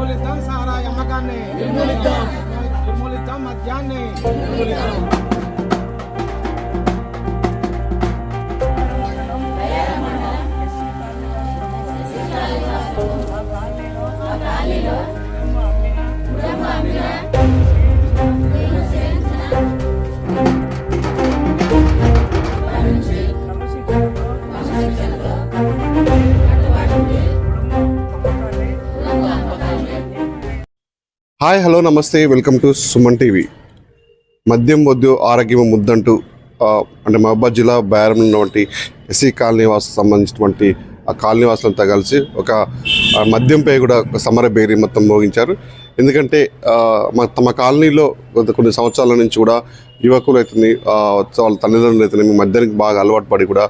నిర్మూలిద్దాం సారాయి అమ్మకాన్ని, నిర్మూలిద్దాం మద్యాన్ని. హాయ్ హలో నమస్తే, వెల్కమ్ టు సుమన్ టీవీ. మద్యం వద్దు ఆరోగ్యం ముద్దంటూ అంటే మహబూబాబాద్ జిల్లా బయారంలో ఉన్నటువంటి ఎస్సీ కాలనీ వాసులకు సంబంధించినటువంటి ఆ కాలనీ వాసులంతా కలిసి ఒక మద్యంపై కూడా సమర బేరీ మొత్తం మోగించారు. ఎందుకంటే తమ కాలనీలో కొన్ని సంవత్సరాల నుంచి కూడా యువకులు అవుతుంది, వాళ్ళ తల్లిదండ్రులు అవుతుంది మద్యానికి బాగా అలవాటు పడి కూడా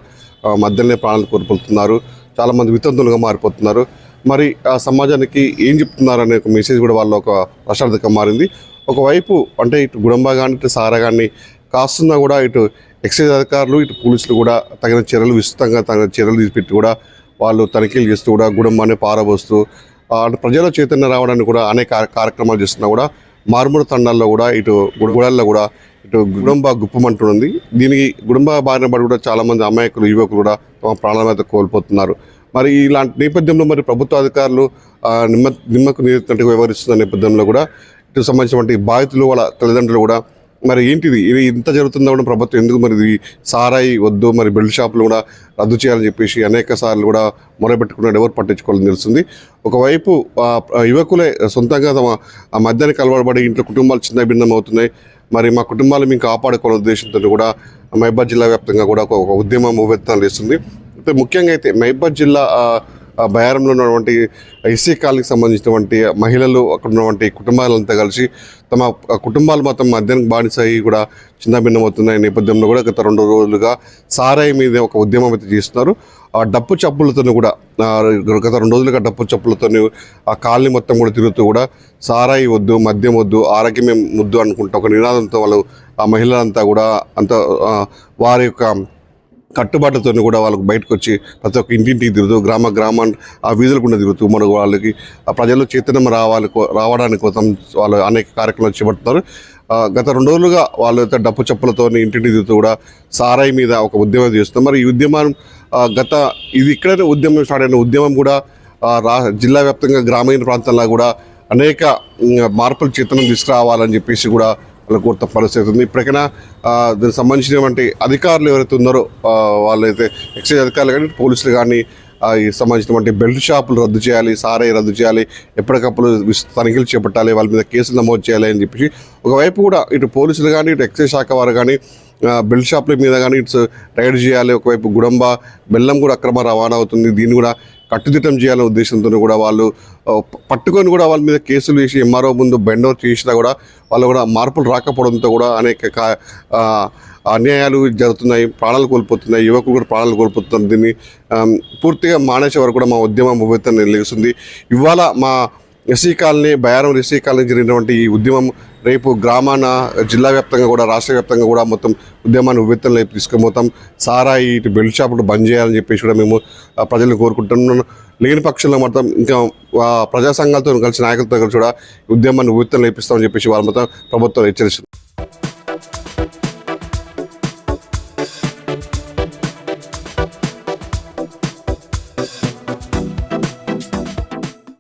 మద్యంలో ప్రాణాలు కోల్పోతున్నారు. చాలామంది వితంతులుగా మారిపోతున్నారు. మరి ఆ సమాజానికి ఏం చెప్తున్నారు అనే ఒక మెసేజ్ కూడా వాళ్ళ ఒక ప్రశాంతగా మారింది. ఒకవైపు అంటే ఇటు గుడంబా కానీ ఇటు సారా కానీ కాస్తున్నా కూడా ఇటు ఎక్సైజ్ అధికారులు ఇటు పోలీసులు కూడా తగిన చర్యలు విస్తృతంగా తగిన చర్యలు తీసిపెట్టి కూడా వాళ్ళు తనిఖీలు చేస్తూ కూడా గుడంబాన్ని పారబోస్తూ అంటే ప్రజల చైతన్యం రావడానికి కూడా అనేక కార్యక్రమాలు చేస్తున్నా కూడా మారుమూల తండాల్లో కూడా ఇటు గుడాల్లో కూడా ఇటు గుడంబా గుప్పమంటుంది. దీనికి గుడంబా బారిన పడి కూడా చాలామంది అమాయకులు యువకులు కూడా తమ ప్రాణాల మీద కోల్పోతున్నారు. మరి ఇలాంటి నేపథ్యంలో మరి ప్రభుత్వ అధికారులు నిమ్మకు నీరుతున్నట్టుగా వ్యవహరిస్తున్న నేపథ్యంలో కూడా ఇటు సంబంధించినటువంటి బాధితులు వాళ్ళ తల్లిదండ్రులు కూడా మరి ఏంటిది ఇది ఇంత జరుగుతుందా కూడా ప్రభుత్వం ఎందుకు మరి ఇది సారాయి వద్దు మరి బెల్ట్ షాపులు కూడా రద్దు చేయాలని చెప్పేసి అనేక సార్లు కూడా మొరబెట్టుకున్నాడు, ఎవరు పట్టించుకోవాలని తెలుస్తుంది. ఒకవైపు యువకులే సొంతంగా తమ ఆ మద్యానికి అలవాటుపడి ఇంట్లో కుటుంబాలు చిన్న భిన్నం అవుతున్నాయి. మరి మా కుటుంబాలు మేము కాపాడుకోవాలనే ఉద్దేశంతో కూడా మహబూబాబాద్ జిల్లా వ్యాప్తంగా కూడా ఒక ఉద్యమం ఉవ్వెత్తాలు చేస్తుంది. ముఖ్యంగా అయితే మహబూబాబాద్ జిల్లా బయారంలో ఉన్నటువంటి ఎస్సీ కాలనీకి సంబంధించినటువంటి మహిళలు అక్కడ ఉన్నటువంటి కుటుంబాలంతా కలిసి తమ కుటుంబాలు మొత్తం మద్యానికి బానిసై కూడా చిన్న భిన్నమవుతున్న నేపథ్యంలో కూడా గత 2 రోజులుగా సారాయి మీద ఒక ఉద్యమం అయితే చేస్తున్నారు. ఆ డప్పు చప్పులతో కూడా గత 2 రోజులుగా డప్పు చప్పులతో ఆ కాలనీ మొత్తం కూడా తిరుగుతూ కూడా సారాయి వద్దు మద్యం వద్దు ఆరోగ్యమే ముద్దు అనుకుంటా ఒక నినాదంతో వాళ్ళు ఆ మహిళలంతా కూడా అంత వారి యొక్క కట్టుబాటుతో కూడా వాళ్ళకు బయటకు వచ్చి ప్రతి ఒక్క ఇంటింటికి తిరుగుతూ గ్రామాన్ని ఆ వీధులు కూడా తిరుగుతూ మనకు వాళ్ళకి ఆ ప్రజల్లో చైతన్యం రావడానికి కోసం వాళ్ళు అనేక కార్యక్రమాలు చేపడుతున్నారు. గత 2 రోజులుగా వాళ్ళు అయితే డప్పు చెప్పులతో ఇంటింటికి తిరుగుతూ కూడా సారాయి మీద ఒక ఉద్యమం చేస్తున్నారు. మరి ఈ ఉద్యమం ఇది ఇక్కడైనా ఉద్యమం స్టార్ట్ అయిన ఉద్యమం కూడా జిల్లా వ్యాప్తంగా గ్రామీణ ప్రాంతాల్లో కూడా అనేక మార్పులు చైతన్యం తీసుకురావాలని చెప్పేసి కూడా వాళ్ళకు కొత్త పరిస్థితి ఉంది. ఇప్పటికైనా దీనికి సంబంధించినటువంటి అధికారులు ఎవరైతే ఉన్నారో వాళ్ళైతే ఎక్సైజ్ అధికారులు కానీ పోలీసులు కానీ సంబంధించినటువంటి బెల్ట్ షాపులు రద్దు చేయాలి, సారాయి రద్దు చేయాలి, ఎప్పటికప్పుడు తనిఖీలు చేపట్టాలి, వాళ్ళ మీద కేసులు నమోదు చేయాలి అని చెప్పేసి ఒకవైపు కూడా ఇటు పోలీసులు కానీ ఇటు ఎక్సైజ్ శాఖ వారు కానీ బెల్ట్ షాపుల మీద కానీ ఇటు రైడ్ చేయాలి. ఒకవైపు గుడంబా బెల్లం కూడా అక్రమ రవాణా అవుతుంది, దీన్ని కూడా కట్టుదిట్టం చేయాలనే ఉద్దేశంతో కూడా వాళ్ళు పట్టుకొని కూడా వాళ్ళ మీద కేసులు వేసి ఎంఆర్ఓ ముందు బెండ్ ఓవర్ చేసినా కూడా వాళ్ళు కూడా మార్పులు రాకపోవడంతో కూడా అనేక అన్యాయాలు జరుగుతున్నాయి, ప్రాణాలు కోల్పోతున్నాయి, యువకులు కూడా ప్రాణాలు కోల్పోతున్నారు. దీన్ని పూర్తిగా మానేసే వరకు కూడా మా ఉద్యమం ఉవ్వెత్తున నిలుస్తుంది. ఇవాళ మా SC colony Bayyaram SC colony జరిగినటువంటి ఈ ఉద్యమం రేపు గ్రామాన జిల్లా వ్యాప్తంగా కూడా రాష్ట్ర వ్యాప్తంగా కూడా మొత్తం ఉద్యమాన్ని ఉవ్వెత్తున రేపు తీసుకుపోతాం. సారాయి ఇటు బెల్ట్ షాపులు బంద్ చేయాలని చెప్పేసి కూడా మేము ప్రజలను కోరుకుంటున్నాం. లేని పక్షంలో మొత్తం ఇంకా ప్రజా సంఘాలతో కలిసి నాయకులతో కలిసి కూడా ఉద్యమాన్ని ఉవ్వెత్తున లేపిస్తామని చెప్పేసి వాళ్ళ మొత్తం ప్రభుత్వం హెచ్చరిస్తుంది.